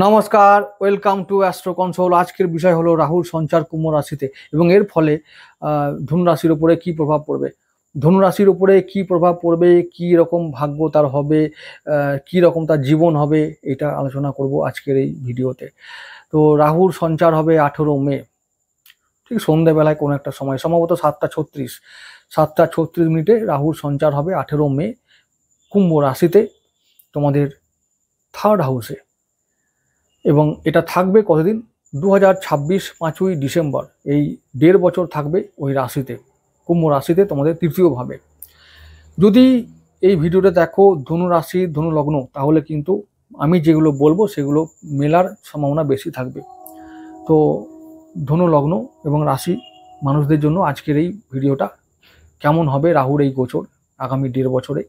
নমস্কার, welcome to astro console. আজকের বিষয় হলো রাহুর সঞ্চার কুম্ভ রাশিতে এবং এর ফলে ধনু রাশির উপরে কি প্রভাব পড়বে। ধনু রাশির উপরে কি প্রভাব পড়বে, কি রকম ভাগ্য তার হবে, কি রকম তার জীবন হবে, এটা আলোচনা করব আজকের এই ভিডিওতে। তো রাহুর সঞ্চার হবে 18 মে, ঠিক সন্ধ্যাবেলায় কোনো একটা সময়, সম্ভবত 7:36 রাহুর সঞ্চার হবে 18 মে কুম্ভ রাশিতে, তোমাদের থার্ড হাউসে। এবং এটা থাকবে কতদিন? 2026 5ই ডিসেম্বর, এই 1.5 বছর থাকবে ওই রাশিতে, কুম্ভ রাশিতে, তোমাদের তৃতীয়ভাবে। যদি এই ভিডিওটা দেখো ধনু রাশি, ধনু লগ্ন, তাহলে কিন্তু আমি যেগুলো বলবো সেগুলো মেলার সম্ভাবনা বেশি থাকবে। তো ধনু লগ্ন এবং রাশি মানুষদের জন্য আজকের এই ভিডিওটা কেমন হবে রাহুর এই গোচর আগামী 1.5 বছরে।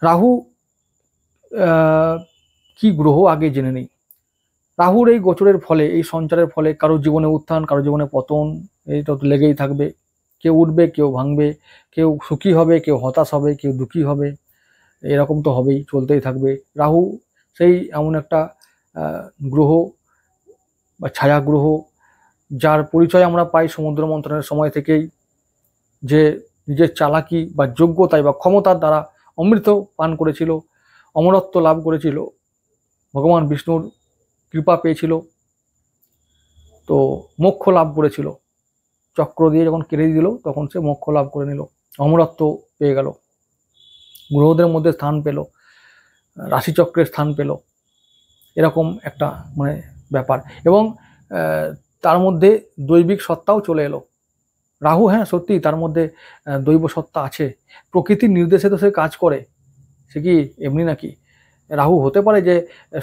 রাহু কি গ্রহ আগে জেনে নেই। রাহুর এই গোচরের ফলে, এই সঞ্চারের ফলে কারো জীবনে উত্থান, কারো জীবনে পতন, এইটা তো লেগেই থাকবে। কেউ উঠবে, কেউ ভাঙবে, কেউ সুখী হবে, কেউ হতাশ হবে, কেউ দুঃখী হবে, এরকম তো হবেই, চলতেই থাকবে। রাহু সেই এমন একটা গ্রহ বা ছায়া গ্রহ, যার পরিচয় আমরা পাই সমুদ্র মন্থনের সময় থেকেই, যে নিজের চালাকি বা যোগ্যতায় বা ক্ষমতার দ্বারা অমৃত পান করেছিল, অমরত্ব লাভ করেছিল, ভগবান বিষ্ণুর কৃপা পেয়েছিল, তো মোক্ষ লাভ করেছিল। চক্র দিয়ে যখন কেড়ে দিল তখন সে মোক্ষ লাভ করে নিল, অমরত্ব পেয়ে গেল, গ্রহদের মধ্যে স্থান পেল, রাশিচক্রের স্থান পেল, এরকম একটা মানে ব্যাপার। এবং তার মধ্যে দৈবিক সত্তাও চলে এলো। রাহু, হ্যাঁ সত্যি তার মধ্যে দৈব সত্তা আছে, প্রকৃতির নির্দেশে তো সে কাজ করে। সে কি এমনি নাকি? রাহু হতে পারে যে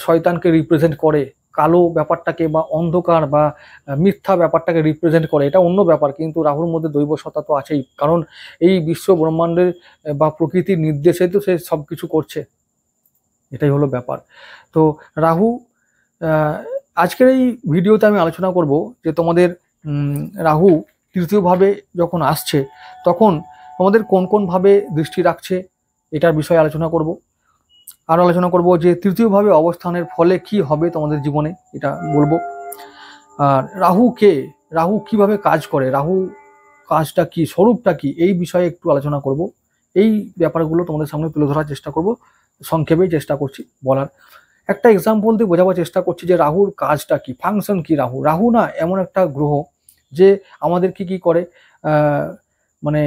শয়তানকে রিপ্রেজেন্ট করে, কালো ব্যাপারটাকে বা অন্ধকার বা মিথ্যা ব্যাপারটাকে রিপ্রেজেন্ট করে, এটা অন্য ব্যাপার, কিন্তু রাহুর মধ্যে দৈব সত্তা তো আছেই, কারণ এই বিশ্ব ব্রহ্মাণ্ডের বা প্রকৃতির নির্দেশে তো সে সব কিছু করছে, এটাই হলো ব্যাপার। তো রাহু, আজকের এই ভিডিওতে আমি আলোচনা করব যে তোমাদের রাহু তৃতীয়ভাবে যখন আসছে তখন তোমাদের কোন কোন ভাবে দৃষ্টি রাখছে, এটার বিষয়ে আলোচনা করব। আরও আলোচনা করব যে তৃতীয়ভাবে অবস্থানের ফলে কি হবে তোমাদের জীবনে, এটা বলবো। আর রাহু কে, রাহু কিভাবে কাজ করে, রাহু কাজটা কি, স্বরূপটা কি, এই বিষয়ে একটু আলোচনা করব। এই ব্যাপারগুলো তোমাদের সামনে তুলে ধরার চেষ্টা করব, সংক্ষেপেই চেষ্টা করছি বলার। একটা এক্সাম্পল দিয়ে বোঝাবার চেষ্টা করছি যে রাহুর কাজটা কি, ফাংশন কি। রাহু রাহু না এমন একটা গ্রহ যে আমাদের কি করে, মানে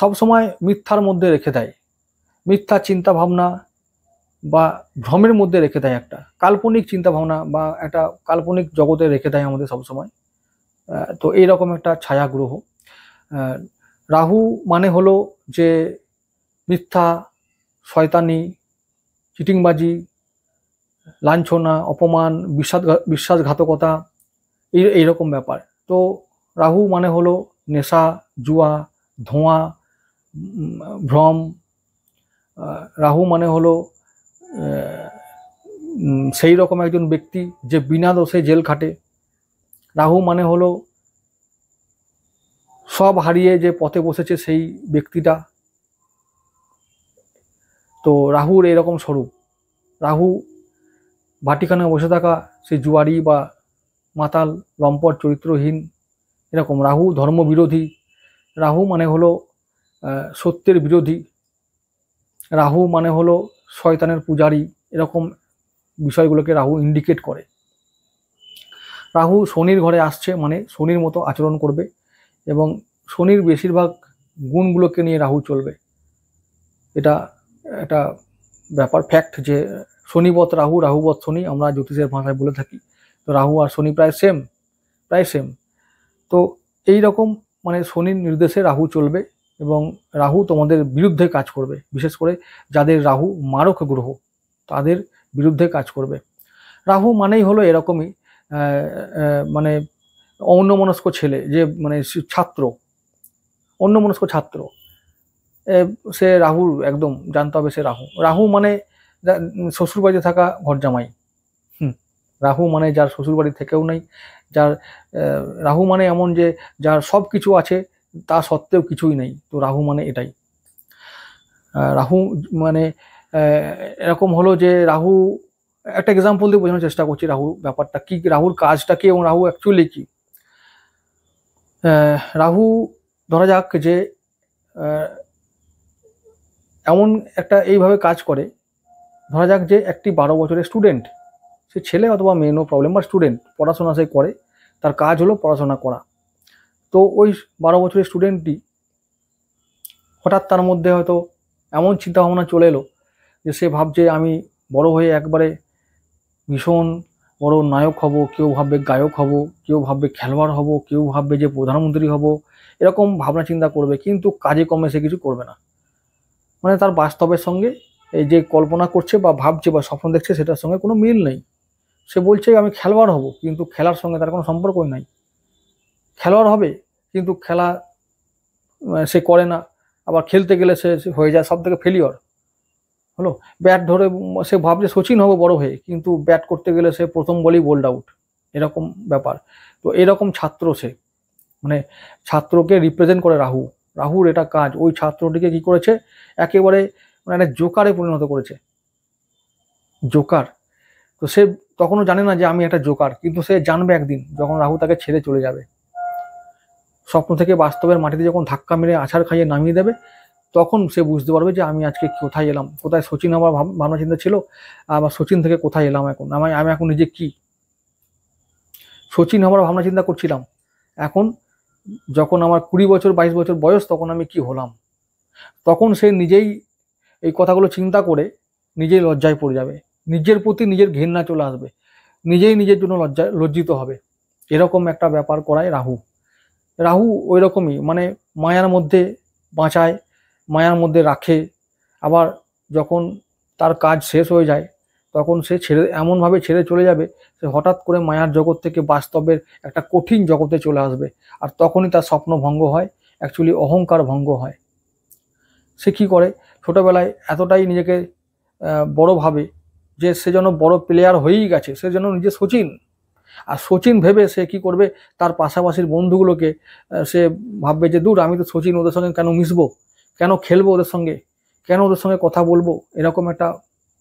সবসময় মিথ্যার মধ্যে রেখে দেয়, মিথ্যা চিন্তা ভাবনা বা ভ্রমের মধ্যে রেখে দেয়, একটা কাল্পনিক চিন্তা ভাবনা বা একটা কাল্পনিক জগতে রেখে দেয় আমাদের সবসময়। তো এইরকম একটা ছায়া গ্রহ রাহু। মানে হলো যে মিথ্যা, শয়তানি, চিটিংবাজি, লাঞ্ছনা, অপমান, বিশ্বাসঘাতকতা, এইরকম ব্যাপার। তো রাহু মানে হলো নেশা, জুয়া, ধোঁয়া, ভ্রম। রাহু মানে হলো সেই রকম একজন ব্যক্তি যে বিনা দোষে জেল খাটে। রাহু মানে হলো সব হারিয়ে যে পথে বসেছে সেই ব্যক্তিটা। তো রাহুর এরকম স্বরূপ। রাহু ভাটিখানে বসে থাকা সেই জুয়ারি বা মাতাল, লম্পট, চরিত্রহীন, এরকম। রাহু ধর্মবিরোধী। রাহু মানে হলো সত্যের বিরোধী। রাহু মানে হলো শয়তানের পূজারী, এরকম বিষয়গুলোকে রাহু ইন্ডিকেট করে। রাহু শনির ঘরে আসছে মানে শনির মতো আচরণ করবে এবং শনির বেশিরভাগ গুণগুলোকে নিয়ে রাহু চলবে। এটা একটা ব্যাপার, ফ্যাক্ট, যে শনিবৎ রাহু, রাহুবৎ শনি, আমরা জ্যোতিষের ভাষায় বলে থাকি। তো রাহু আর শনি প্রায় সেম। তো এই রকম মানে শনির নির্দেশে রাহু চলবে এবং রাহু তোমাদের বিরুদ্ধে কাজ করবে, বিশেষ করে যাদের রাহু মারক গ্রহ তাদের বিরুদ্ধে কাজ করবে। রাহু মানেই হলো এরকমই, মানে অন্যমনস্ক ছেলে, যে মানে ছাত্র, অন্যমনস্ক ছাত্র, সে রাহু একদম জানতে হবে সে রাহু। রাহু মানে শ্বশুরবাড়িতে থাকা ঘর জামাই। রাহু মানে যার শ্বশুরবাড়ি থেকেও নেই, যার রাহু মানে এমন যে যার সব কিছু আছে তা সত্ত্বেও কিছুই নেই। তো রাহু মানে এটাই। রাহু মানে এরকম হলো যে রাহু একটা এক্সাম্পল দিয়ে বোঝানোর চেষ্টা করছি রাহু ব্যাপারটা কি, রাহুর কাজটা কি এবং রাহু অ্যাকচুয়ালি কি। রাহু ধরা যাক যে এমন একটা এইভাবে কাজ করে, ধরা যাক যে একটি 12 বছরের স্টুডেন্ট, সে ছেলে অথবা মেয়ে, নো প্রবলেম, বা স্টুডেন্ট পড়াশোনা সে করে, তার কাজ হলো পড়াশোনা করা। তো ওই 12 বছরের স্টুডেন্টটি হঠাৎ তার মধ্যে হয়তো এমন চিন্তাভাবনা চলে এলো যে সে ভাবছে আমি বড় হয়ে একবারে ভীষণ বড় নায়ক হব, কেউ ভাববে গায়ক হব, কেউ ভাববে খেলোয়াড় হব, কেউ ভাববে যে প্রধানমন্ত্রী হব, এরকম ভাবনা চিন্তা করবে, কিন্তু কাজে কমে সে কিছু করবে না। মানে তার বাস্তবের সঙ্গে এই যে কল্পনা করছে বা ভাবছে বা স্বপ্ন দেখছে সেটার সঙ্গে কোনো মিল নেই। সে বলছে আমি খেলোয়াড় হব, কিন্তু খেলার সঙ্গে তার কোনো সম্পর্কই নাই। খেলোয়াড় হবে কিন্তু খেলা সে করে না, আবার খেলতে গেলে সে হয়ে যায় সব থেকে ফেলিওর হলো। ব্যাট ধরে সে ভাবছে সচিন হবো বড় হয়ে, কিন্তু ব্যাট করতে গেলে সে প্রথম বলেই বোল্ড আউট, এরকম ব্যাপার। তো এরকম ছাত্র সে, মানে ছাত্রকে রিপ্রেজেন্ট করে রাহু, রাহুর এটা কাজ। ওই ছাত্রটিকে কি করেছে, একেবারে মানে একটা জোকারে পরিণত করেছে, জোকার। তো সে তখনও জানে না যে আমি একটা জোকার, কিন্তু সে জানবে একদিন যখন রাহু তাকে ছেড়ে চলে যাবে, স্বপ্ন থেকে বাস্তবের মাটিতে যখন ধাক্কা মেরে আছাড় খাইয়ে নামিয়ে দেবে, তখন সে বুঝতে পারবে যে আমি আজকে কোথায় এলাম, কোথায় সচিন আমার ভাবনা চিন্তা ছিল, আবার সচিন থেকে কোথায় এলাম এখন, আমি এখন নিজে কি। সচিন হবার ভাবনা চিন্তা করছিলাম, এখন যখন আমার 20 বছর 22 বছর বয়স, তখন আমি কি হলাম। তখন সে নিজেই এই কথাগুলো চিন্তা করে নিজেই লজ্জায় পড়ে যাবে, নিজের প্রতি নিজের ঘৃণা চলে আসবে, নিজেই নিজের জন্য লজ্জিত হবে। এরকম একটা ব্যাপার করায় রাহু। রাহু ওই রকমই, মানে মায়ার মধ্যে বাঁচায়, মায়ার মধ্যে রাখে, আবার যখন তার কাজ শেষ হয়ে যায় তখন সে এমনভাবে ছেড়ে চলে যাবে, সে হঠাৎ করে মায়ার জগৎ থেকে বাস্তবের একটা কঠিন জগতে চলে আসবে, আর তখনই তার স্বপ্ন ভঙ্গ হয়, অ্যাকচুয়ালি অহংকার ভঙ্গ হয়। সে কি করে, ছোটবেলায় এতটাই নিজেকে বড় ভাবে যে সে যেন বড় প্লেয়ার হয়েই গেছে, সে যেন নিজে সচিন। আর সচিন ভেবে সে কি করবে, তার পাশাপাশির বন্ধুগুলোকে সে ভাববে যে দূর, আমি তো সচিন, ওদের সঙ্গে কেন মিশবো, কেন খেলবো ওদের সঙ্গে, কেন ওদের সঙ্গে কথা বলবো, এরকম একটা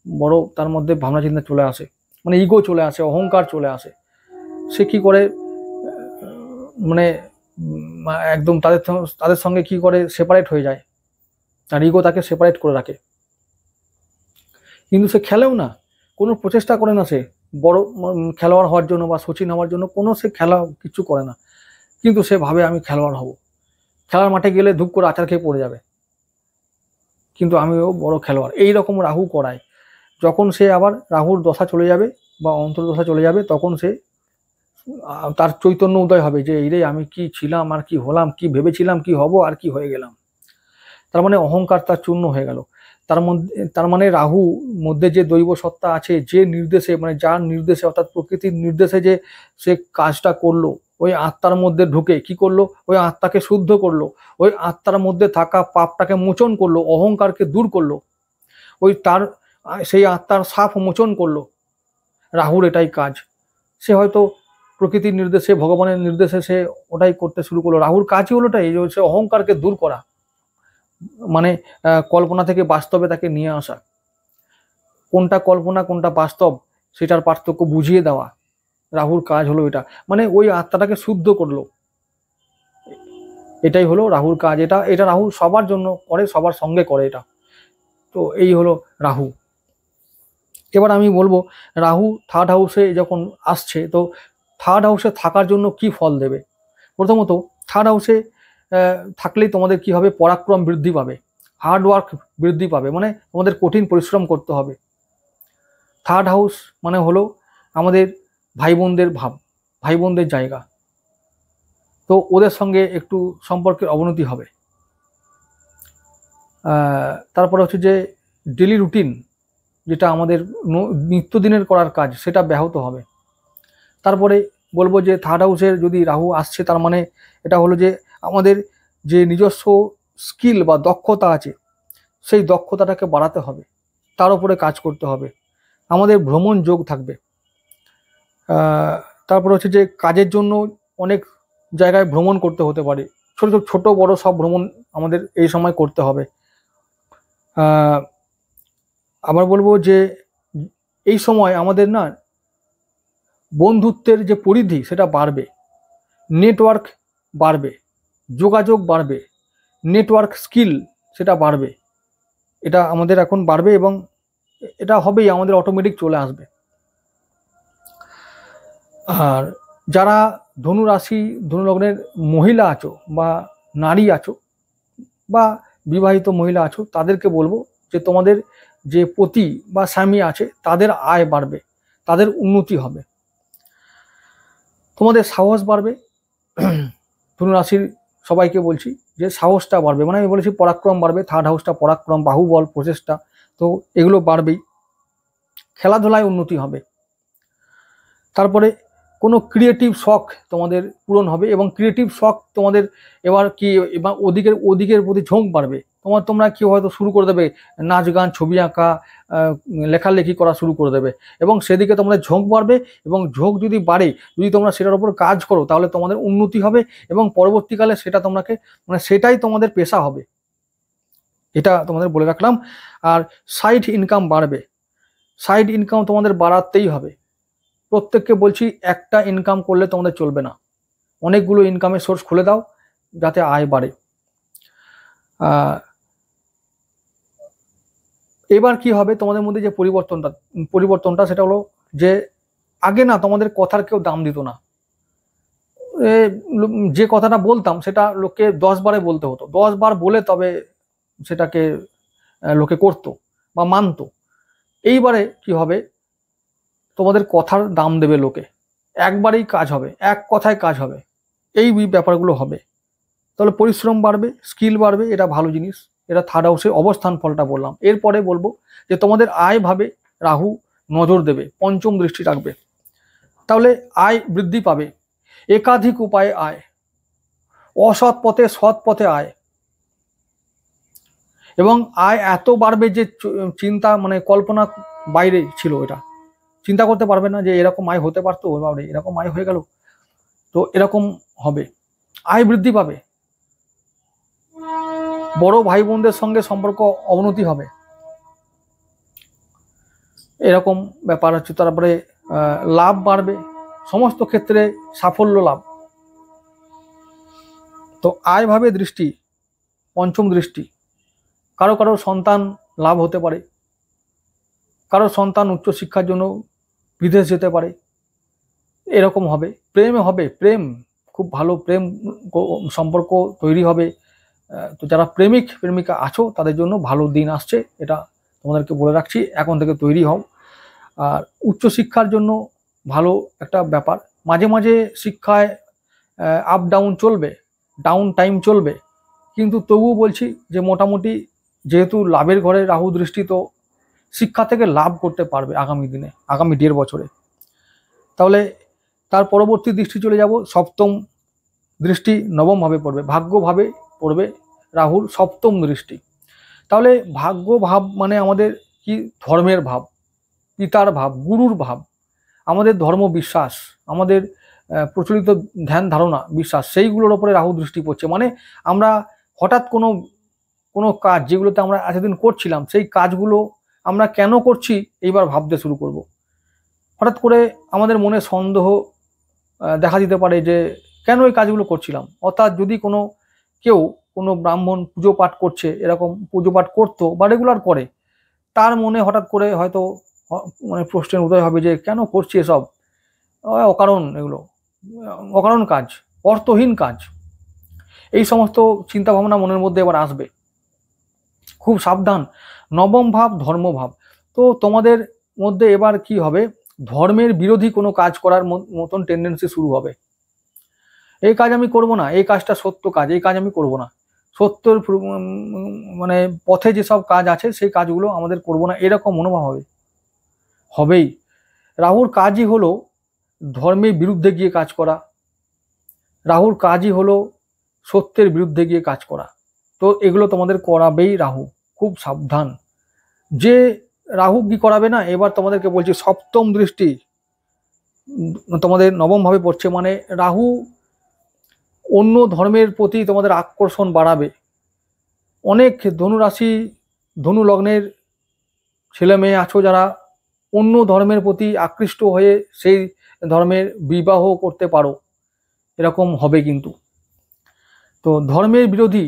বড় তার মধ্যে ভাবনা চিন্তা চলে আসে, মানে ইগো চলে আসে, অহংকার চলে আসে। সে কি করে, মানে একদম তাদের সঙ্গে কি করে সেপারেট হয়ে যায়, আর ইগো তাকে সেপারেট করে রাখে। কিন্তু সে খেলেও না, কোনো প্রচেষ্টা করে না সে বড় খেলোয়াড় হওয়ার জন্য বা সচিন হওয়ার জন্য, কোনো সে খেলা কিছু করে না, কিন্তু সে ভাবে আমি খেলোয়াড় হব, খেলার মাঠে গেলে ধূপ করে আচার খেয়ে পড়ে যাবে, কিন্তু আমিও বড় খেলোয়াড়। এই রকম রাহু করায়। যখন সে আবার রাহুর দশা চলে যাবে বা অন্তর্দশা চলে যাবে, তখন সে তার চৈতন্য উদয় হবে যে এই রে, আমি কি ছিলাম আর কি হলাম, কি ভেবেছিলাম কি হব আর কি হয়ে গেলাম। তার মানে অহংকার তার চূর্ণ হয়ে গেল। তার মানে রাহু মধ্যে যে দৈব সত্তা আছে, যে নির্দেশে, মানে যার নির্দেশে, অর্থাৎ প্রকৃতির নির্দেশে যে সে কাজটা করলো, ওই আত্মার মধ্যে ঢুকে কি করলো, ওই আত্মাকে শুদ্ধ করলো, ওই আত্মার মধ্যে থাকা পাপটাকে মোচন করলো, অহংকারকে দূর করলো, ওই তার সেই আত্মার সাপ মোচন করলো। রাহুর এটাই কাজ। সে হয়তো প্রকৃতির নির্দেশে, ভগবানের নির্দেশে সে ওটাই করতে শুরু করলো। রাহুর কাজই হলো এটাই, সে অহংকারকে দূর করা, মানে কল্পনা থেকে বাস্তবে তাকে নিয়ে আসা, কোনটা কল্পনা কোনটা বাস্তব সেটার পার্থক্য বুঝিয়ে দেওয়া। রাহুর কাজ হলো এটা, মানে ওই আত্মাটাকে শুদ্ধ করলো, এটাই হলো রাহুর কাজ। এটা রাহু সবার জন্য করে, সবার সঙ্গে করে এটা। তো এই হলো রাহু। এবার আমি বলবো রাহু থার্ড হাউসে যখন আসছে, তো থার্ড হাউসে থাকার জন্য কি ফল দেবে। প্রথমত, থার্ড হাউসে থাকলেই তোমাদের কি হবে, পরাক্রম বৃদ্ধি পাবে, হার্ড ওয়ার্ক বৃদ্ধি পাবে, মানে তোমাদের কঠিন পরিশ্রম করতে হবে। থার্ড হাউস মানে হলো আমাদের ভাই বোনদের ভাই বোনদের জায়গা, তো ওদের সঙ্গে একটু সম্পর্কের অবনতি হবে। তারপরে হচ্ছে যে ডেলি রুটিন, যেটা আমাদের নিত্যদিনের করার কাজ, সেটা ব্যাহত হবে। তারপরে বলবো যে থার্ড হাউসের যদি রাহু আসছে, তার মানে এটা হলো যে আমাদের যে নিজস্ব স্কিল বা দক্ষতা আছে, সেই দক্ষতাটাকে বাড়াতে হবে, তার উপরে কাজ করতে হবে। আমাদের ভ্রমণ যোগ থাকবে। তারপরে হচ্ছে যে কাজের জন্য অনেক জায়গায় ভ্রমণ করতে হতে পারে, ছোট বড় সব ভ্রমণ আমাদের এই সময় করতে হবে। আবার বলবো যে এই সময় আমাদের না বন্ধুত্বের যে পরিধি সেটা বাড়বে, নেটওয়ার্ক বাড়বে, যোগাযোগ বাড়বে, নেটওয়ার্ক স্কিল সেটা বাড়বে। এটা আমাদের এখন বাড়বে এবং এটা হবেই, আমাদের অটোমেটিক চলে আসবে। আর যারা ধনু রাশি ধনু লগ্নের মহিলা আছো বা নারী আছো বা বিবাহিত মহিলা আছো, তাদেরকে বলবো যে তোমাদের যে পতি বা স্বামী আছে তাদের আয় বাড়বে, তাদের উন্নতি হবে, তোমাদের সাহস বাড়বে। ধনু রাশির সবাইকে বলছি যে সাহসটা বাড়বে, মানে আমি বলেছি পরাক্রম বাড়বে, থার্ড হাউসটা পরাক্রম, বাহুবল, প্রচেষ্টা, তো এগুলো বাড়বেই। খেলাধুলায় উন্নতি হবে। তারপরে কোনো ক্রিয়েটিভ শখ তোমাদের পূরণ হবে এবং ক্রিয়েটিভ শখ তোমাদের এবার কি এবার ওদিকের প্রতি ঝোঁক বাড়বে। তোমরা কি হয়তো শুরু করে দেবে নাচ গান, ছবি আঁকা, লেখালেখি করা শুরু করে দেবে এবং সেদিকে তোমাদের ঝোঁক বাড়বে। এবং ঝোঁক যদি বাড়ে, যদি তোমরা সেটার উপর কাজ করো, তাহলে তোমাদের উন্নতি হবে এবং পরবর্তীকালে সেটা তোমাকে মানে সেটাই তোমাদের পেশা হবে, এটা তোমাদের বলে রাখলাম। আর সাইড ইনকাম বাড়বে, সাইড ইনকাম তোমাদের বাড়াতেই হবে। প্রত্যেককে বলছি একটা ইনকাম করলে তোমাদের চলবে না, অনেকগুলো ইনকামের সোর্স খুলে দাও যাতে আয় বাড়ে। এবার কি হবে তোমাদের মধ্যে যে পরিবর্তনটা সেটা হলো যে আগে না তোমাদের কথার কেউ দাম দিত না। যে কথাটা বলতাম সেটা লোককে 10 বারে বলতে হতো, 10 বার বলে তবে সেটাকে লোকে করতো বা মানতো। এইবারে কি হবে, তোমাদের কথার দাম দেবে লোকে, একবারেই কাজ হবে, এক কথায় কাজ হবে, এই ব্যাপারগুলো হবে। তাহলে পরিশ্রম বাড়বে, স্কিল বাড়বে, এটা ভালো জিনিস। এটা থার্ড হাউসের অবস্থান ফলটা বললাম। এরপরে বলবো যে তোমাদের আয় ভাবে রাহু নজর দেবে, পঞ্চম দৃষ্টি রাখবে, তাহলে আয় বৃদ্ধি পাবে। একাধিক উপায়ে আয়, অসৎ পথে সৎ পথে আয়, এবং আয় এত বাড়বে যে চিন্তা মানে কল্পনা বাইরে ছিল। এটা চিন্তা করতে পারবে না যে এরকম আয় হতে পারতো, এরকম আয় হয়ে গেল। তো এরকম হবে, আয় বৃদ্ধি পাবে, বড় ভাই বোনদের সঙ্গে সম্পর্ক অবনতি হবে, এরকম ব্যাপার হচ্ছে। তারপরে লাভ বাড়বে, সমস্ত ক্ষেত্রে সাফল্য লাভ। তো আয় ভাবে দৃষ্টি, পঞ্চম দৃষ্টি। কারো কারো সন্তান লাভ হতে পারে, কারো সন্তান উচ্চশিক্ষার জন্য বিদেশ যেতে পারে, এরকম হবে। প্রেমে হবে, প্রেম খুব ভালো, প্রেম সম্পর্ক তৈরি হবে। তো যারা প্রেমিক প্রেমিকা আছো তাদের জন্য ভালো দিন আসছে, এটা তোমাদেরকে বলে রাখছি, এখন থেকে তৈরি হও। আর উচ্চশিক্ষার জন্য ভালো একটা ব্যাপার। মাঝে মাঝে শিক্ষায় আপ ডাউন চলবে, ডাউন টাইম চলবে, কিন্তু তবুও বলছি যে মোটামুটি যেহেতু লাভের ঘরে রাহু দৃষ্টি, তো শিক্ষা থেকে লাভ করতে পারবে আগামী দিনে, আগামী 1.5 বছরে। তাহলে তার পরবর্তী দৃষ্টি চলে যাব, সপ্তম দৃষ্টি নবমভাবে পড়বে, ভাগ্যভাবে পড়বে রাহুর সপ্তম দৃষ্টি। তাহলে ভাগ্য ভাব মানে আমাদের কি, ধর্মের ভাব, পিতার ভাব, গুরুর ভাব, আমাদের ধর্ম বিশ্বাস, আমাদের প্রচলিত ধ্যান ধারণা বিশ্বাস, সেইগুলোর ওপরে রাহু দৃষ্টি পড়ছে। মানে আমরা হঠাৎ কোনো কাজ যেগুলোতে আমরা এতদিন করছিলাম, সেই কাজগুলো আমরা কেন করছি এইবার ভাবতে শুরু করব। হঠাৎ করে আমাদের মনে সন্দেহ দেখা দিতে পারে যে কেন এই কাজগুলো করছিলাম। অর্থাৎ যদি কোনো ব্রাহ্মণ পুজো পাঠ করছে, এরকম পুজো পাঠ করতো বা রেগুলার করে, তার মনে হঠাৎ করে হয়তো মানে প্রশ্নের উদয় হবে যে কেন করছি এসব, অকারণ, এগুলো অকারণ কাজ, অর্থহীন কাজ, এই সমস্ত চিন্তা ভাবনা মনের মধ্যে এবার আসবে। খুব সাবধান। নবম ভাব ধর্মভাব, তো তোমাদের মধ্যে এবার কি হবে, ধর্মের বিরোধী কোনো কাজ করার মতন টেন্ডেন্সি শুরু হবে। এই কাজ আমি করব না, এই কাজটা সত্য কাজ, এই কাজ আমি করব না, সত্যর মানে পথে যেসব কাজ আছে সেই কাজগুলো আমাদের করব না, এরকম মনোভাব হবেই। রাহুর কাজই হলো ধর্মের বিরুদ্ধে গিয়ে কাজ করা, রাহুর কাজই হলো সত্যের বিরুদ্ধে গিয়ে কাজ করা। তো এগুলো তোমাদের করাবেই রাহু, খুব সাবধান। যে রাহু কি করাবে না, এবার তোমাদেরকে বলছি সপ্তম দৃষ্টি তোমাদের নবম ভাবে পড়ছে, মানে রাহু অন্য ধর্মের প্রতি তোমাদের আকর্ষণ বাড়াবে। অনেক ধনু রাশি ধনু লগ্নের ছেলে মেয়ে আছো যারা অন্য ধর্মের প্রতি আকৃষ্ট হয়ে সেই ধর্মের বিবাহ করতে পারো, এরকম হবে কিন্তু। তো ধর্মের বিরোধী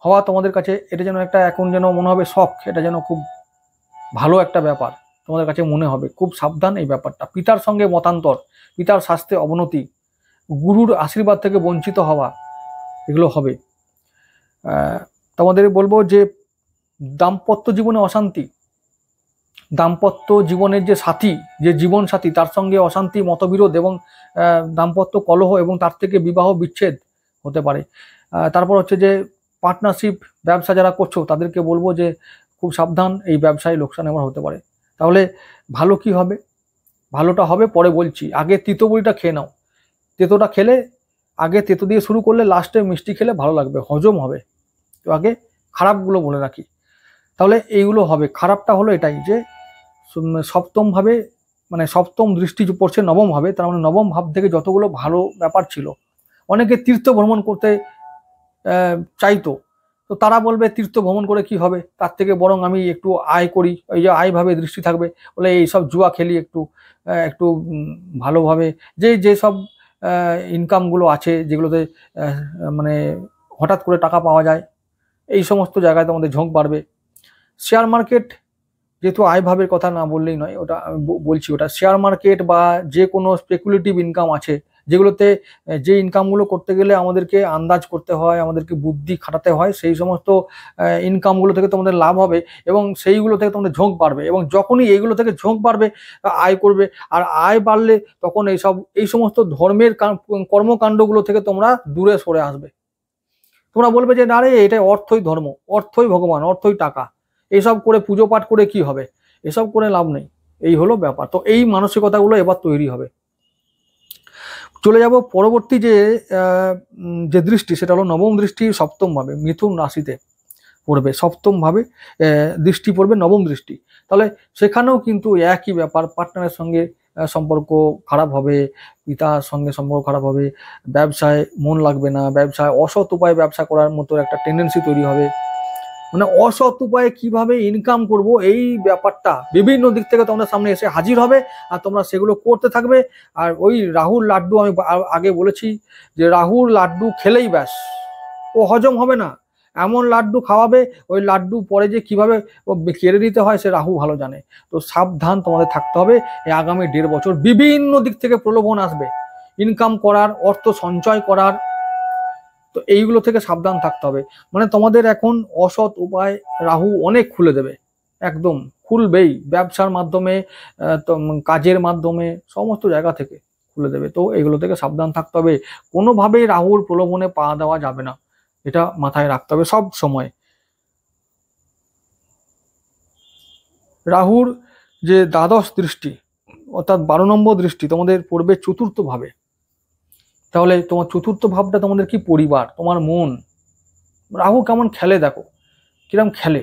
হওয়া তোমাদের কাছে এটা যেন একটা এখন যেন মনে হবে শখ, এটা যেন খুব ভালো একটা ব্যাপার তোমাদের কাছে মনে হবে। খুব সাবধান এই ব্যাপারটা। পিতার সঙ্গে মতান্তর, পিতার স্বাস্থ্যে অবনতি, গুরুর আশীর্বাদ থেকে বঞ্চিত হওয়া, এগুলো হবে। তোমাদের বলবো যে দাম্পত্য জীবনে অশান্তি, দাম্পত্য জীবনের যে সাথী, যে জীবন সাথী, তার সঙ্গে অশান্তি, মতবিরোধ এবং দাম্পত্য কলহ এবং তার থেকে বিবাহ বিচ্ছেদ হতে পারে। তারপর হচ্ছে যে পার্টনারশিপ ব্যবসা যারা করছো তাদেরকে বলবো যে খুব সাবধান, এই ব্যবসায় লোকসান এবার হতে পারে। তাহলে ভালো কি হবে? ভালোটা হবে পরে বলছি, আগে তিতো বড়িটা খেয়ে নাও। তেতোটা খেলে, আগে তেতো দিয়ে শুরু করলে লাস্টে মিষ্টি খেলে ভালো লাগবে, হজম হবে। তো আগে খারাপগুলো বলে রাখি, তাহলে এইগুলো হবে। খারাপটা হলো এটাই যে সপ্তম ভাবে, মানে সপ্তম দৃষ্টি পড়ছে নবম ভাবে, তার মানে নবম ভাব থেকে যতগুলো ভালো ব্যাপার ছিল, অনেকে তীর্থ ভ্রমণ করতে চাইতো, তো তারা বলবে তীর্থ ভ্রমণ করে কি হবে, তার থেকে বরং আমি একটু আয় করি, ওই যে আয় ভাবে দৃষ্টি থাকবে, বলে এইসব জুয়া খেলি একটু, একটু ভালোভাবে যেসব ইনকামগুলো আছে যেগুলোতে মানে হঠাৎ করে টাকা পাওয়া যায়, এই সমস্ত জায়গায় তোমাদের ঝোঁক বাড়বে। শেয়ার মার্কেট, যেহেতু আয় ভাবের কথা না বললেই নয়, ওটা আমি বলছি, ওটা শেয়ার মার্কেট বা যে কোনো স্পেকুলেটিভ ইনকাম আছে, যেগুলোতে যে ইনকামগুলো করতে গেলে আমাদেরকে আন্দাজ করতে হয়, আমাদেরকে বুদ্ধি খাটাতে হয়, সেই সমস্ত ইনকামগুলো থেকে তোমাদের লাভ হবে এবং সেইগুলো থেকে তোমাদের ঝোঁক বাড়বে। এবং যখনই এইগুলো থেকে ঝোঁক বাড়বে, আয় করবে, আর আয় বাড়লে তখন এই সমস্ত ধর্মের কর্মকাণ্ডগুলো থেকে তোমরা দূরে সরে আসবে। তোমরা বলবে যে না রে, এটাই অর্থই ধর্ম, অর্থই ভগবান, অর্থই টাকা, এসব করে পুজো পাঠ করে কি হবে, এসব করে লাভ নেই। এই হলো ব্যাপার। তো এই মানসিকতাগুলো এবার তৈরি হবে। চলে যাব পরবর্তী যে দৃষ্টি, সেটা হলো নবম দৃষ্টি সপ্তম ভাবে, মিথুন রাশিতে পড়বে, সপ্তম ভাবে দৃষ্টি পড়বে, নবম দৃষ্টি। তাহলে সেখানেও কিন্তু একই ব্যাপার, পার্টনারের সঙ্গে সম্পর্ক খারাপ হবে, পিতার সঙ্গে সম্পর্ক খারাপ হবে, ব্যবসায় মন লাগবে না, ব্যবসায় অসৎ উপায়ে ব্যবসা করার মতো একটা টেন্ডেন্সি তৈরি হবে। মানে অসৎ উপায়ে কিভাবে ইনকাম করব, এই ব্যাপারটা বিভিন্ন দিক থেকে তোমাদের সামনে এসে হাজির হবে, আর তোমরা সেগুলো করতে থাকবে। আর ওই রাহুর লাড্ডু, আমি আগে বলেছি যে রাহুর লাড্ডু খেলেই ব্যাস, ও হজম হবে না। এমন লাড্ডু খাওয়াবে, ওই লাড্ডু পরে যে কিভাবে ও কেড়ে নিতে হয় সে রাহু ভালো জানে। তো সাবধান তোমাদের থাকতে হবে। এই আগামী 1.5 বছর বিভিন্ন দিক থেকে প্রলোভন আসবে ইনকাম করার, অর্থ সঞ্চয় করার, তো এইগুলো থেকে সাবধান থাকতে হবে। মানে তোমাদের এখন অসৎ উপায় রাহু অনেক খুলে দেবে, একদম খুলবেই, ব্যবসার মাধ্যমে, কাজের মাধ্যমে, সমস্ত জায়গা থেকে খুলে দেবে। তো এগুলো থেকে সাবধান থাকতে হবে, কোনোভাবেই রাহুর প্রলোভনে পা দেওয়া যাবে না, এটা মাথায় রাখতে হবে সব সময়। রাহুর যে দ্বাদশ দৃষ্টি অর্থাৎ 12 নম্বর দৃষ্টি তোমাদের পড়বে চতুর্থ ভাবে। তাহলে তোমার চতুর্থ ভাবটা তোমাদের কি? পরিবার, তোমার মন। রাহু কেমন খেলে দেখো, কিরম খেলে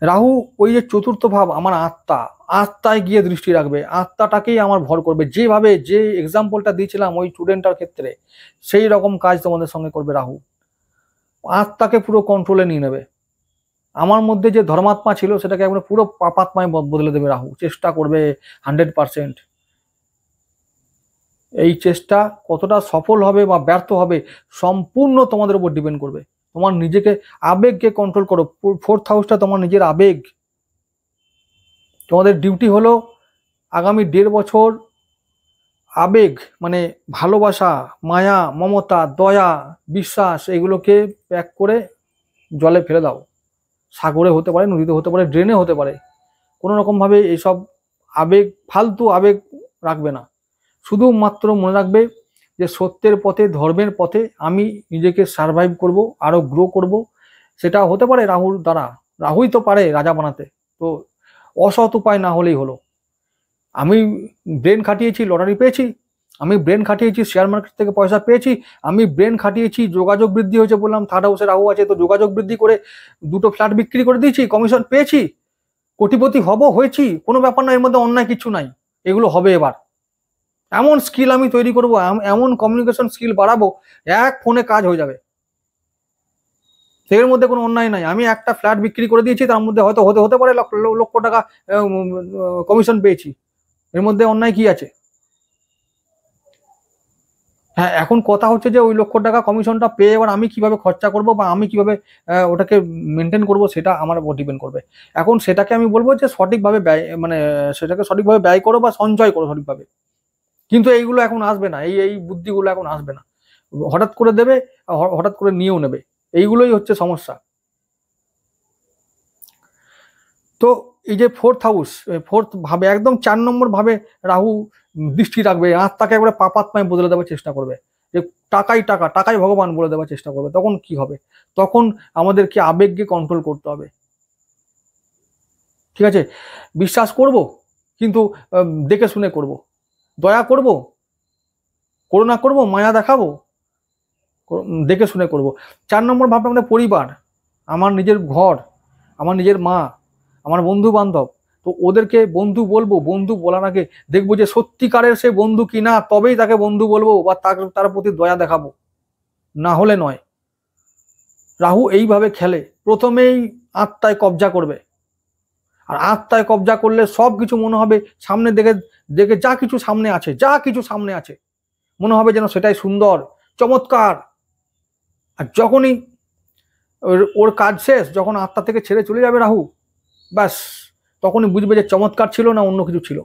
রাহু। ওই যে চতুর্থ ভাব, আমার আত্মা, আত্মায় গিয়ে দৃষ্টি রাখবে, আত্মাটাকেই আমার ভর করবে। যেভাবে যে এক্সাম্পলটা দিয়েছিলাম ওই স্টুডেন্টটার ক্ষেত্রে, সেই রকম কাজ তোমাদের সঙ্গে করবে রাহু। আত্মাকে পুরো কন্ট্রোলে নিয়ে নেবে। আমার মধ্যে যে ধর্মাত্মা ছিল সেটাকে একবার পুরো পাপাত্মায় বদলে দেবে রাহু, চেষ্টা করবে 100%। এই চেষ্টা কতটা সফল হবে বা ব্যর্থ হবে সম্পূর্ণ তোমাদের উপর ডিপেন্ড করবে। তোমার নিজেকে, আবেগকে কন্ট্রোল করো। 4th হাউসটা তোমার নিজের আবেগ। তোমাদের ডিউটি হলো আগামী 1.5 বছর আবেগ, মানে ভালোবাসা, মায়া, মমতা, দয়া, বিশ্বাস, এগুলোকে প্যাক করে জলে ফেলে দাও। সাগরে হতে পারে, নদীতে হতে পারে, ড্রেনে হতে পারে। কোনো রকমভাবে এইসব আবেগ, ফালতু আবেগ রাখবে না। শুধুমাত্র মনে রাখবে যে সত্যের পথে, ধর্মের পথে আমি নিজেকে সারভাইভ করব, আরো গ্রো করব। সেটা হতে পারে রাহুর দ্বারা, রাহুই তো পারে রাজা বানাতে। তো অসৎ উপায় না হলেই হলো। আমি ব্রেন খাটিয়েছি, লটারি পেয়েছি। আমি ব্রেন খাটিয়েছি, শেয়ার মার্কেট থেকে পয়সা পেয়েছি। আমি ব্রেন খাটিয়েছি, যোগাযোগ বৃদ্ধি হয়েছে, বললাম 3rd হাউসে রাহু আছে, তো যোগাযোগ বৃদ্ধি করে 2টো ফ্ল্যাট বিক্রি করে দিয়েছি, কমিশন পেয়েছি, কোটিপতি হয়েছি। কোনো ব্যাপার না, এর মধ্যে অন্যায় কিছু নাই। এগুলো হবে এবার। এমন স্কিল আমি তৈরি করবো, এমন কমিউনিকেশন স্কিল বাড়াবো, এক ফোনে কাজ হয়ে যাবে। সেটার মধ্যে কোনো অন্যায় নাই। আমি একটা ফ্ল্যাট বিক্রি করে দিয়েছি, তার মধ্যে হয়তো হতে পারে লক্ষ টাকা কমিশন পেয়েছি, এর মধ্যে অন্যায় কি আছে? হ্যাঁ, এখন কথা হচ্ছে যে ওই লক্ষ টাকা কমিশনটা পেয়ে এবার আমি কিভাবে খরচা করব বা আমি কিভাবে ওটাকে মেনটেন করব, সেটা আমার উপর ডিপেন্ড করবে। এখন সেটাকে আমি বলবো যে সঠিকভাবে ব্যয়, মানে সেটাকে সঠিকভাবে ব্যয় করো বা সঞ্চয় করো সঠিকভাবে। কিন্তু এইগুলো এখন আসবে না, এই বুদ্ধিগুলো এখন আসবে না। হঠাৎ করে দেবে, হঠাৎ করে নিয়েও নেবে, এইগুলোই হচ্ছে সমস্যা। তো এই যে ফোর্থ হাউস, ফোর্থ ভাবে একদম 4 নম্বর ভাবে রাহু দৃষ্টি রাখবে, আত্মাকে একবারে পাপাত্মায় বদলে দেওয়ার চেষ্টা করবে, যে টাকাই ভগবান বলে দেওয়ার চেষ্টা করবে। তখন কি হবে? তখন আমাদেরকে আবেগকে কন্ট্রোল করতে হবে। ঠিক আছে, বিশ্বাস করব কিন্তু দেখে শুনে করব, দয়া করব, করুণা করব, মায়া দেখাবো, দেখে শুনে করব। 4 নম্বর ভাবটা আমাদের পরিবার, আমার নিজের ঘর, আমার নিজের মা, আমার বন্ধু বান্ধব। তো ওদেরকে বন্ধু বলবো, বন্ধু বলার আগে দেখবো যে সত্যিকারের সে বন্ধু কিনা, তবেই তাকে বন্ধু বলবো বা তার প্রতি দয়া দেখাবো, না হলে নয়। রাহু এইভাবে খেলে, প্রথমেই আত্মায় কবজা করবে, আর আত্মায় কবজা করলে সব কিছু মনে হবে সামনে দেখে দেখে যা কিছু সামনে আছে মনে হবে যেন সেটাই সুন্দর, চমৎকার। আর যখনই ওর কাজ শেষ, যখন আত্মা থেকে ছেড়ে চলে যাবে রাহু, ব্যাস তখনই বুঝবে যে চমৎকার ছিল না অন্য কিছু ছিল।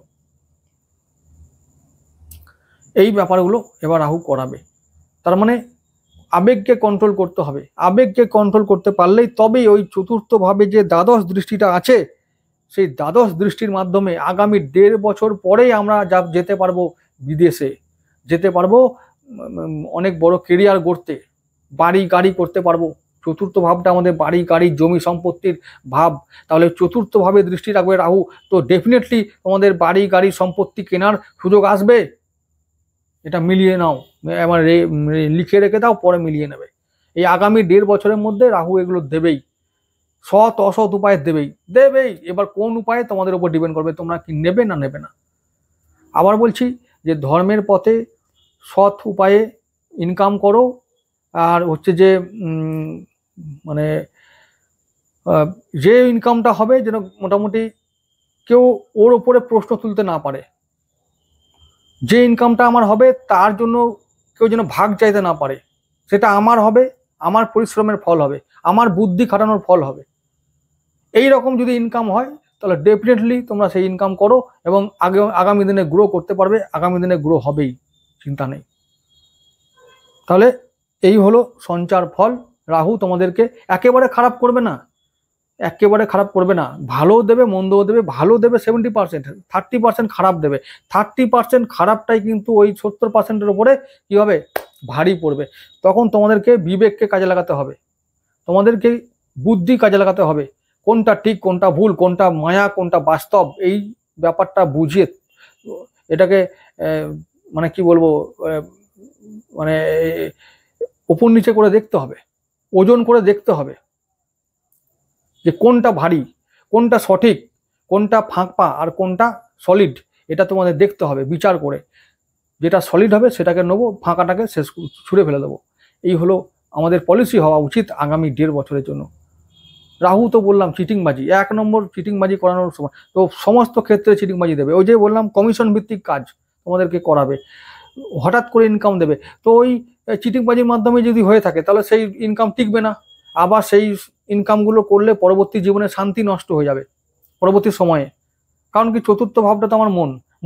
এই ব্যাপারগুলো এবার রাহু করাবে। তার মানে আবেগকে কন্ট্রোল করতে হবে, আবেগকে কন্ট্রোল করতে পারলেই তবেই ওই চতুর্থ ভাবে যে দ্বাদশ দৃষ্টিটা আছে, সেই দ্বাদশ দৃষ্টির মাধ্যমে আগামী 1.5 বছর পরেই আমরা যেতে পারবো বিদেশে, যেতে পারবো অনেক বড় কেরিয়ার গড়তে, বাড়ি গাড়ি করতে পারবো। চতুর্থ ভাবটা আমাদের বাড়ি গাড়ি জমি সম্পত্তির ভাব, তাহলে চতুর্থ ভাবে দৃষ্টি রাখবে রাহু, তো ডেফিনেটলি তোমাদের বাড়ি গাড়ি সম্পত্তি কেনার সুযোগ আসবে। এটা মিলিয়ে নাও, আমার লিখে রেখে দাও, পরে মিলিয়ে নেবে। এই আগামী 1.5 বছরের মধ্যে রাহু এগুলো দেবেই, সৎ অসৎ উপায়ে দেবেই। এবার কোন উপায়ে তোমাদের উপর ডিপেন্ড করবে, তোমরা কি নেবে না নেবে না। আবার বলছি যে ধর্মের পথে সৎ উপায়ে ইনকাম করো, আর হচ্ছে যে মানে যে ইনকামটা হবে যেন মোটামুটি কেউ ওর ওপরে প্রশ্ন তুলতে না পারে, যে ইনকামটা আমার হবে তার জন্য কেউ যেন ভাগ চাইতে না পারে, সেটা আমার হবে, আমার পরিশ্রমের ফল হবে, আমার বুদ্ধি খাটানোর ফল হবে। এই রকম যদি ইনকাম হয় তাহলে ডেফিনেটলি তোমরা সেই ইনকাম করো এবং আগামী দিনে গ্রো করতে পারবে, আগামী দিনে গ্রো হবেই, চিন্তা নেই। তাহলে এই হলো সঞ্চার ফল। রাহু তোমাদেরকে একেবারে খারাপ করবে না, একেবারে খারাপ করবে না, ভালোও দেবে মন্দও দেবে। ভালো দেবে 70%, 30% খারাপ দেবে। 30% খারাপটাই কিন্তু ওই 70%-এর উপরে কি হবে, ভারী পড়বে। তখন তোমাদেরকে বিবেককে কাজে লাগাতে হবে, তোমাদেরকে বুদ্ধি কাজে লাগাতে হবে, কোনটা ঠিক কোনটা ভুল, কোনটা মায়া কোনটা বাস্তব, এই ব্যাপারটা বুঝিয়ে এটাকে মানে কি বলবো, মানে ওপর নিচে করে দেখতে হবে, ওজন করে দেখতে হবে যে কোনটা ভারী, কোনটা সঠিক, কোনটা ফাঁকপা আর কোনটা সলিড। এটা তোমাদের দেখতে হবে বিচার করে, যেটা সলিড হবে সেটাকে নেবো, ফাঁকাটাকে শেষ ছুঁড়ে ফেলে দেবো। এই হলো আমাদের পলিসি হওয়া উচিত আগামী 1.5 বছরের জন্য। রাহু তো বললাম চিটিংবাজি, 1 নম্বর চিটিংবাজি করানোর সময়, তো সমস্ত ক্ষেত্রে চিটিংবাজি দেবে। ওই যে বললাম কমিশন ভিত্তিক কাজ তোমাদেরকে করাবে, হঠাৎ করে ইনকাম দেবে। তো ওই চিটিংবাজির মাধ্যমে যদি হয়ে থাকে তাহলে সেই ইনকাম টিকবে না, আবার সেই ইনকামগুলো করলে পরবর্তী জীবনে শান্তি নষ্ট হয়ে যাবে পরবর্তী সময়ে। কারণ কি, চতুর্থ ভাবটা তো আমার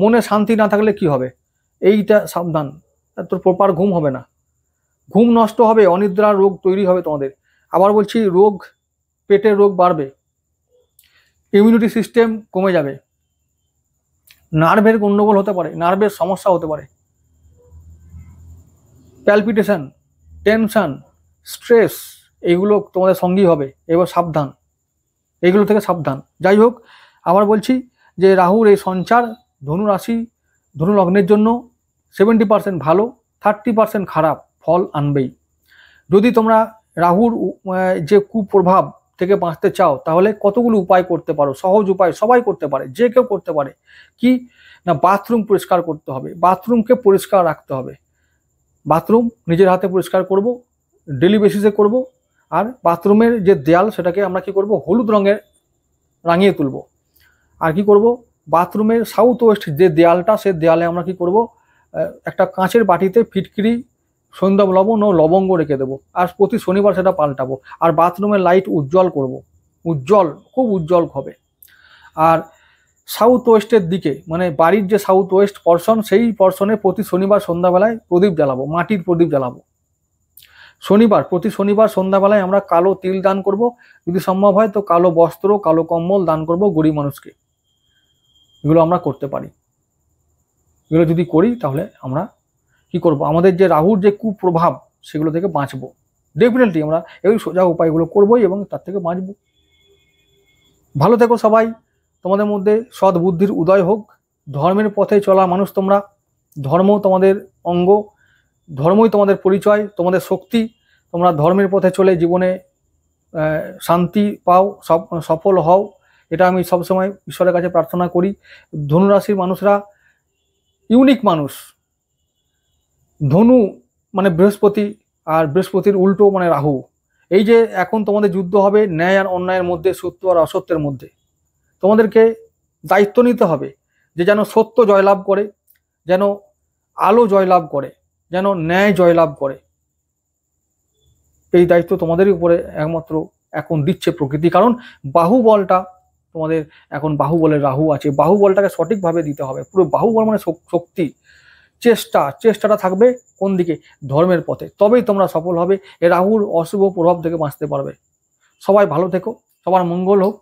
মনে শান্তি না থাকলে কি হবে, এইটা সাবধান, তোর প্রপার ঘুম হবে না, ঘুম নষ্ট হবে, অনিদ্রা রোগ তৈরি হবে তোমাদের। আবার বলছি, রোগ, পেটের রোগ বাড়বে, ইমিউনিটি সিস্টেম কমে যাবে, নার্ভের গন্ডগোল হতে পারে, নার্ভের সমস্যা হতে পারে, প্যালপিটেশন, টেনশন, স্ট্রেস, এইগুলো তোমাদের সঙ্গী হবে। এবার সাবধান, এইগুলো থেকে সাবধান। যাই হোক, আবার বলছি যে রাহুর এই সঞ্চার ধনু রাশি, ধনু লগ্নের জন্য 70% ভালো, 30% খারাপ ফল আনবেই। যদি তোমরা রাহুর যে কুপ্রভাব থেকে বাঁচতে চাও তাহলে কতগুলো উপায় করতে পারো, সহজ উপায়, সবাই করতে পারে, যে কেউ করতে পারে। কি না, বাথরুম পরিষ্কার করতে হবে, বাথরুমকে পরিষ্কার রাখতে হবে। বাথরুম নিজের হাতে পরিষ্কার করব, ডেলি বেসিসে করব, আর বাথরুমের যে দেয়াল সেটাকে আমরা কি করব, হলুদ রঙের রাঙিয়ে তুলব। আর কি করব, বাথরুমের সাউথ ওয়েস্ট যে দেয়ালটা, সে দেয়ালে আমরা কি করব, একটা কাঁচের বাটিতে ফিটকিরি, সন্ধ্যা লবণ ও লবঙ্গ রেখে দেবো। আর প্রতি শনিবার সেটা পাল্টাবো। আর বাথরুমের লাইট উজ্জ্বল করব, উজ্জ্বল, খুব উজ্জ্বল হবে। আর সাউথ ওয়েস্টের দিকে, মানে বাড়ির যে সাউথ ওয়েস্ট পর্শন, সেই পর্শনে প্রতি শনিবার সন্ধ্যাবেলায় প্রদীপ জ্বালাবো, মাটির প্রদীপ জ্বালাবো। প্রতি শনিবার সন্ধ্যাবেলায় আমরা কালো তিল দান করব, যদি সম্ভব হয় তো কালো বস্ত্র, কালো কম্বল দান করব গরিব মানুষকে। এগুলো আমরা করতে পারি। এগুলো যদি করি তাহলে আমরা কি করব, আমাদের যে রাহুর যে কুপ্রভাব সেগুলো থেকে বাঁচবো। ডেফিনেটলি আমরা এই সোজা উপায়গুলো করবোই এবং তার থেকে বাঁচবো। ভালো থেকো সবাই, তোমাদের মধ্যে সৎ বুদ্ধির উদয় হোক। ধর্মের পথে চলা মানুষ তোমরা, ধর্ম তোমাদের অঙ্গ, ধর্মই তোমাদের পরিচয়, তোমাদের শক্তি। তোমরা ধর্মের পথে চলে জীবনে শান্তি পাও, সফল হও, এটা আমি সবসময় ঈশ্বরের কাছে প্রার্থনা করি। ধনুরাশির মানুষরা ইউনিক মানুষ। ধনু মানে বৃহস্পতি, আর বৃহস্পতির উল্টো মানে রাহু। এই যে এখন তোমাদের যুদ্ধ হবে ন্যায় আর অন্যায়ের মধ্যে, সত্য আর অসত্যের মধ্যে। তোমাদেরকে দায়িত্ব নিতে হবে যে যেন সত্য জয়লাভ করে, যেন আলো জয়লাভ করে, যেন ন্যায় জয়লাভ করে। এই দায়িত্ব তোমাদেরই উপরে একমাত্র এখন দিচ্ছে প্রকৃতি। কারণ বাহুবলটা তোমাদের এখন, বাহুবলের রাহু আছে, বাহুবলটাকে সঠিকভাবে দিতে হবে। পুরো বাহুবল মানে শক্তি, চেষ্টাটা থাকবে কোন দিকে, ধর্মের পথে, তবেই তোমরা সফল হবে। এ রাহুর অশুভ প্রভাব থেকে বাঁচতে পারবে। সবাই ভালো থেকো, সবার মঙ্গল হোক।